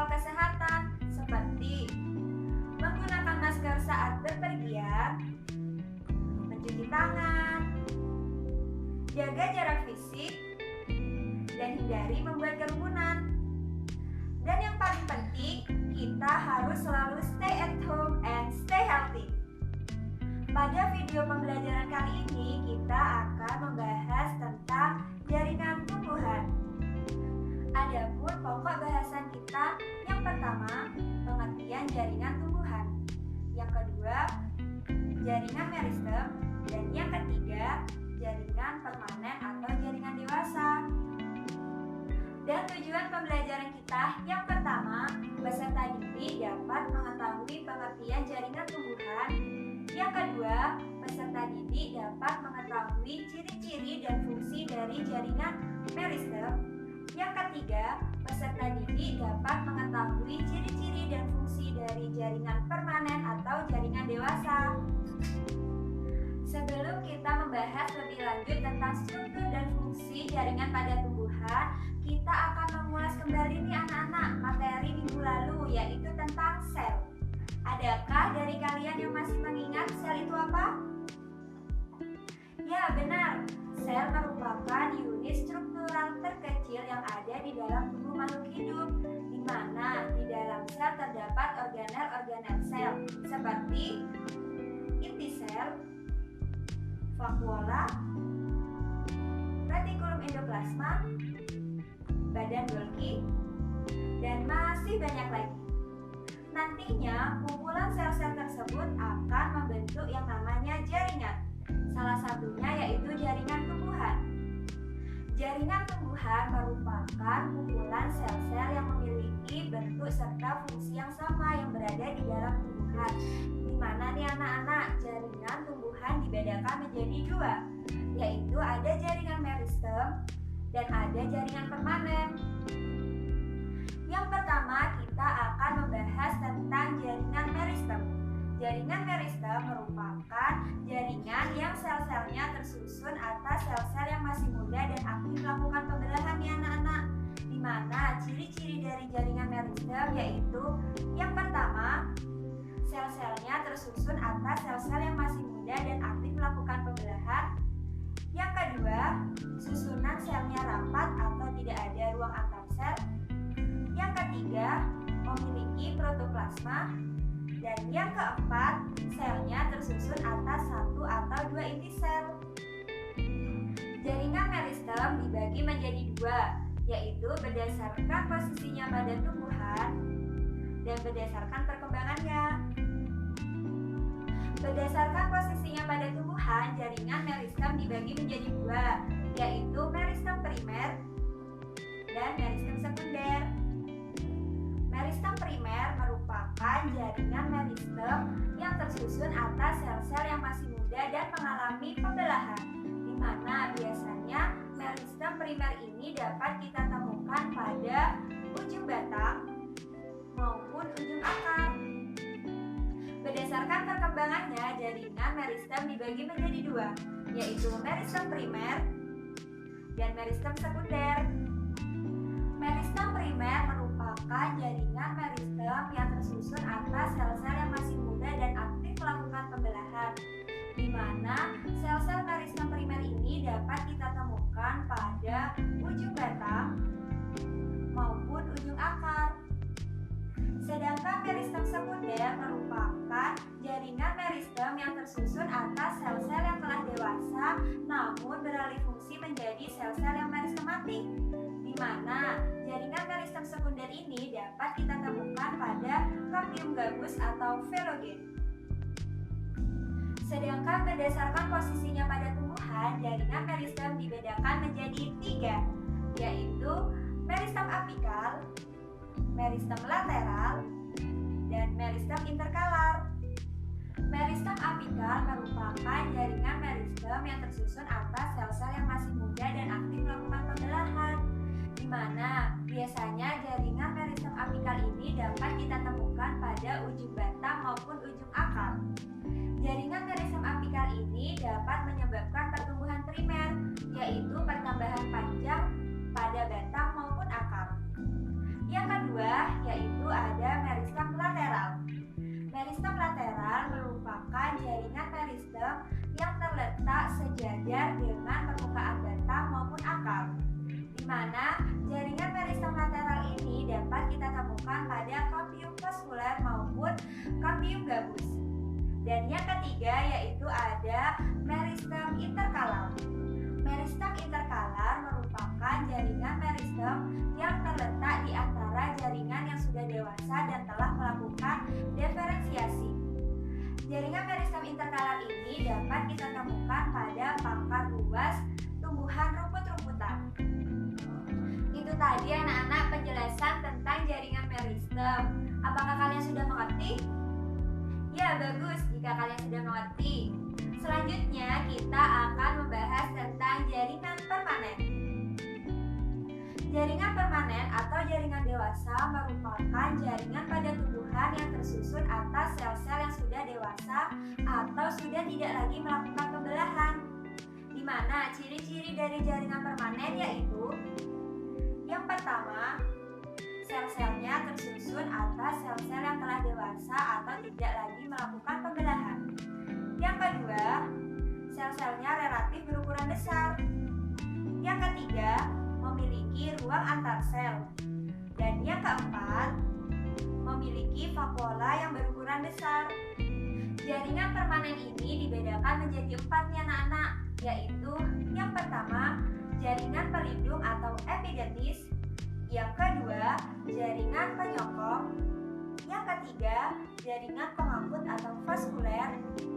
protokol kesehatan seperti menggunakan masker saat bepergian, mencuci tangan, jaga jarak fisik, dan hindari membuat kerumunan. Dan yang paling penting, kita harus selalu stay at home and stay healthy. Pada video pembelajaran kali ini, kita akan membahas tentang jaringan tumbuhan. Adapun pokok bahasan kita, yang pertama, pengertian jaringan tumbuhan. Yang kedua, jaringan meristem. Dan yang ketiga, jaringan permanen atau jaringan dewasa. Dan tujuan pembelajaran kita yang pertama, peserta didik dapat mengetahui pengertian jaringan tumbuhan. Yang kedua, peserta didik dapat mengetahui ciri-ciri dan fungsi dari jaringan meristem. Yang ketiga, peserta didik dapat mengetahui ciri-ciri dan fungsi dari jaringan permanen atau jaringan dewasa. Sebelum kita membahas lebih lanjut tentang struktur dan fungsi jaringan pada tumbuhan, kita akan mengulas kembali nih anak-anak materi minggu lalu, yaitu tentang sel. Adakah dari kalian yang masih mengingat sel itu apa? Ya, benar. Sel merupakan unit struktural terkecil yang ada di dalam tubuh makhluk hidup, di mana di dalam sel terdapat organel-organel sel seperti inti sel, vakuola, retikulum endoplasma, badan Golgi, dan masih banyak lagi. Nantinya, kumpulan sel-sel tersebut akan membentuk yang namanya jaringan. Salah satunya yaitu jaringan tumbuhan. Jaringan tumbuhan merupakan kumpulan sel-sel yang memiliki bentuk serta fungsi yang sama yang berada di dalam tumbuhan. Di mana nih anak-anak, jaringan tumbuhan dibedakan menjadi dua, yaitu ada jaringan meristem dan ada jaringan permanen. Yang pertama, kita akan membahas tentang jaringan meristem. Jaringan meristem merupakan jaringan yang sel-selnya tersusun atas sel-sel yang masih muda dan aktif melakukan pembelahan nih anak-anak. Di mana ciri-ciri dari jaringan meristem yaitu yang pertama, sel-selnya tersusun atas sel-sel yang masih muda dan aktif melakukan pembelahan. Yang kedua, susunan selnya rapat atau tidak ada ruang antar sel. Yang ketiga, memiliki protoplasma. Dan yang keempat, selnya tersusun atas satu atau dua inti sel. Jaringan meristem dibagi menjadi dua, yaitu berdasarkan posisinya pada tumbuhan dan berdasarkan perkembangannya. Berdasarkan posisinya pada tumbuhan, jaringan meristem dibagi menjadi dua, yaitu meristem primer dan meristem sekunder. Meristem primer merupakan jaringan meristem yang tersusun atas sel-sel yang masih muda dan mengalami pembelahan, di mana biasanya meristem primer ini dapat kita temukan pada ujung batang maupun ujung akar. Berdasarkan perkembangannya, jaringan meristem dibagi menjadi dua, yaitu meristem primer dan meristem sekunder. Meristem primer merupakan jaringan meristem yang tersusun atas sel-sel yang masih muda dan aktif melakukan pembelahan, di mana sel-sel meristem primer ini dapat kita temukan pada ujung batang maupun ujung akar. Sedangkan meristem sekunder merupakan jaringan meristem yang tersusun atas sel-sel yang telah dewasa namun beralih fungsi menjadi sel-sel yang meristematik, di mana jaringan meristem sekunder ini dapat kita temukan pada Cambium gabus atau Velogen. Sedangkan berdasarkan posisinya pada tumbuhan, jaringan meristem dibedakan menjadi tiga, yaitu meristem apikal, meristem lateral, dan meristem interkalar. Meristem apikal merupakan jaringan meristem yang tersusun atas sel-sel yang masih muda dan aktif melakukan pembelahan, di mana biasanya jaringan meristem apikal ini dapat kita temukan pada ujung batang maupun ujung akar. Jaringan meristem apikal ini dapat menyebabkan pertumbuhan primer, yaitu pertambahan panjang pada batang maupun akar. Yang kedua, yaitu kita temukan pada kambium vaskuler maupun kambium gabus. Dan yang ketiga yaitu ada meristem interkalar. Meristem interkalar merupakan jaringan meristem yang terletak di antara jaringan yang sudah dewasa dan telah melakukan diferensiasi. Jaringan meristem interkalar ini dapat kita temukan pada pangkal luas tumbuhan rumput-rumputan. Itu tadi anak-anak penjelasan tentang jaringan meristem. Apakah kalian sudah mengerti? Ya, bagus jika kalian sudah mengerti. Selanjutnya kita akan membahas tentang jaringan permanen. Jaringan permanen atau jaringan dewasa merupakan jaringan pada tumbuhan yang tersusun atas sel-sel yang sudah dewasa atau sudah tidak lagi melakukan pembelahan. Di mana ciri-ciri dari jaringan permanen yaitu yang pertama, sel-selnya tersusun atas sel-sel yang telah dewasa atau tidak lagi melakukan pembelahan. Yang kedua, sel-selnya relatif berukuran besar. Yang ketiga, memiliki ruang antar sel. Dan yang keempat, memiliki vakuola yang berukuran besar. Jaringan permanen ini dibedakan menjadi 4 nih anak-anak, yaitu yang pertama, jaringan pelindung atau epidermis. Yang kedua, jaringan penyokong. Yang ketiga, jaringan pengangkut atau vaskuler.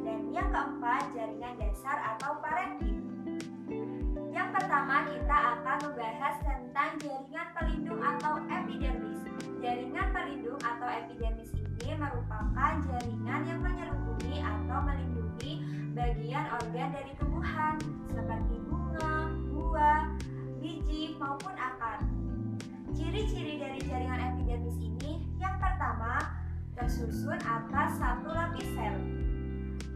Dan yang keempat, jaringan dasar atau parenkim. Yang pertama, kita akan membahas tentang jaringan pelindung atau epidermis. Jaringan pelindung atau epidermis ini merupakan jaringan yang menyelubungi atau melindungi bagian organ dari tumbuhan seperti bunga, buah, biji, maupun akar. Ciri-ciri dari jaringan epidermis ini yang pertama, tersusun atas satu lapis sel.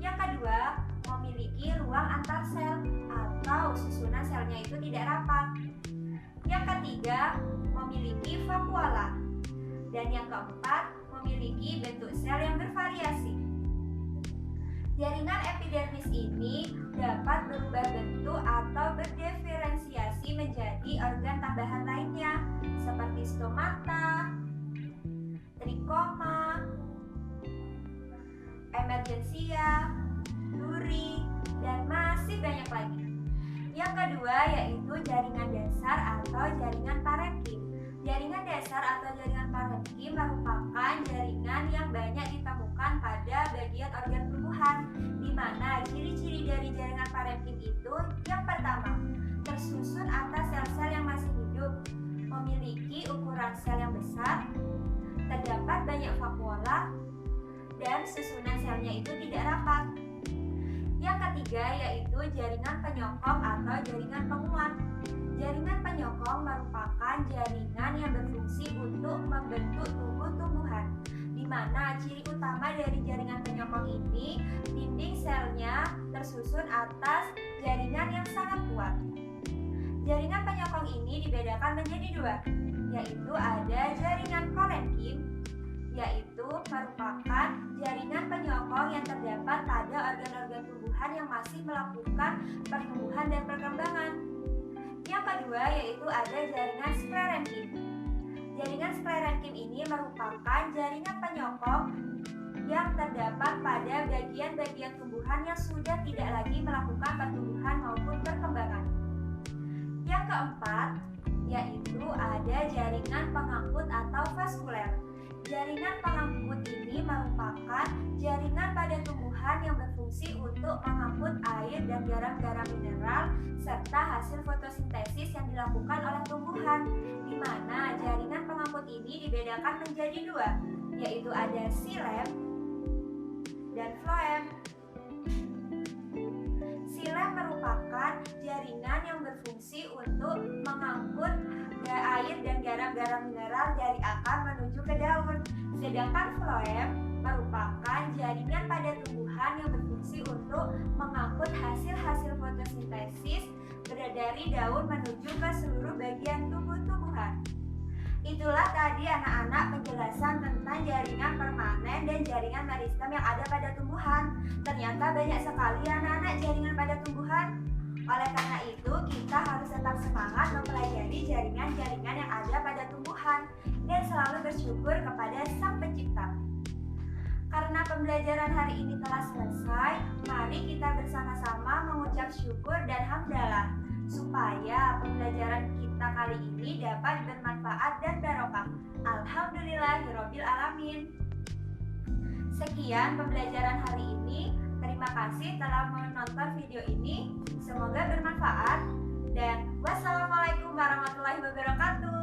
Yang kedua, memiliki ruang antar sel atau susunan selnya itu tidak rapat. Yang ketiga, memiliki vakuola. Dan yang keempat, memiliki bentuk sel yang bervariasi. Jaringan epidermis ini dapat berubah bentuk atau berdiferensiasi menjadi organ tambahan lainnya seperti stomata, trikoma, emergensia, duri, dan masih banyak lagi. Yang kedua yaitu jaringan dasar atau jaringan parenkim. Jaringan dasar atau jaringan parenkim merupakan jaringan yang banyak ditemukan pada bagian organ tumbuhan, di mana ciri-ciri dari jaringan parenkim itu yang pertama, tersusun atas sel-sel yang masih hidup, memiliki ukuran sel yang besar, terdapat banyak vakuola, dan susunan selnya itu tidak rapat. Yang ketiga yaitu jaringan penyokong atau jaringan penguat. Jaringan penyokong merupakan jaringan yang berfungsi untuk membentuk tumbuh-tumbuhan, di mana ciri utama dari jaringan penyokong ini, dinding selnya tersusun atas jaringan yang sangat kuat. Jaringan penyokong ini dibedakan menjadi 2, yaitu ada jaringan parenkim, yaitu merupakan jaringan penyokong yang terdapat pada organ-organ tumbuhan yang masih melakukan pertumbuhan dan perkembangan. Yang kedua yaitu ada jaringan sklerenkim. Jaringan sklerenkim ini merupakan jaringan penyokong yang terdapat pada bagian-bagian tumbuhan yang sudah tidak lagi melakukan pertumbuhan maupun perkembangan. Yang keempat yaitu ada jaringan pengangkut atau vaskuler. Jaringan pengangkut ini merupakan jaringan pada tumbuhan yang berfungsi untuk mengangkut air dan garam-garam mineral serta hasil fotosintesis yang dilakukan oleh tumbuhan, di mana jaringan pengangkut ini dibedakan menjadi 2, yaitu ada xilem dan floem. Xilem merupakan jaringan yang berfungsi untuk mengangkut air dan garam-garam mineral dari akar menuju ke daun. Sedangkan floem merupakan jaringan pada tumbuhan yang berfungsi untuk mengangkut hasil-hasil fotosintesis dari daun menuju ke seluruh bagian tubuh tumbuhan. Itulah tadi anak-anak penjelasan tentang jaringan permanen dan jaringan meristem yang ada pada tumbuhan. Ternyata banyak sekali anak-anak jaringan pada tumbuhan. Oleh karena itu, kita harus tetap semangat mempelajari jaringan-jaringan yang ada pada tumbuhan. Dan selalu bersyukur kepada Sang Pencipta. Karena pembelajaran hari ini telah selesai, mari kita bersama-sama mengucap syukur dan hamdalah supaya pembelajaran kita kali ini dapat bermanfaat dan barokah. Alhamdulillahirabbil alamin. Sekian pembelajaran hari ini. Terima kasih telah menonton video ini. Semoga bermanfaat dan wassalamualaikum warahmatullahi wabarakatuh.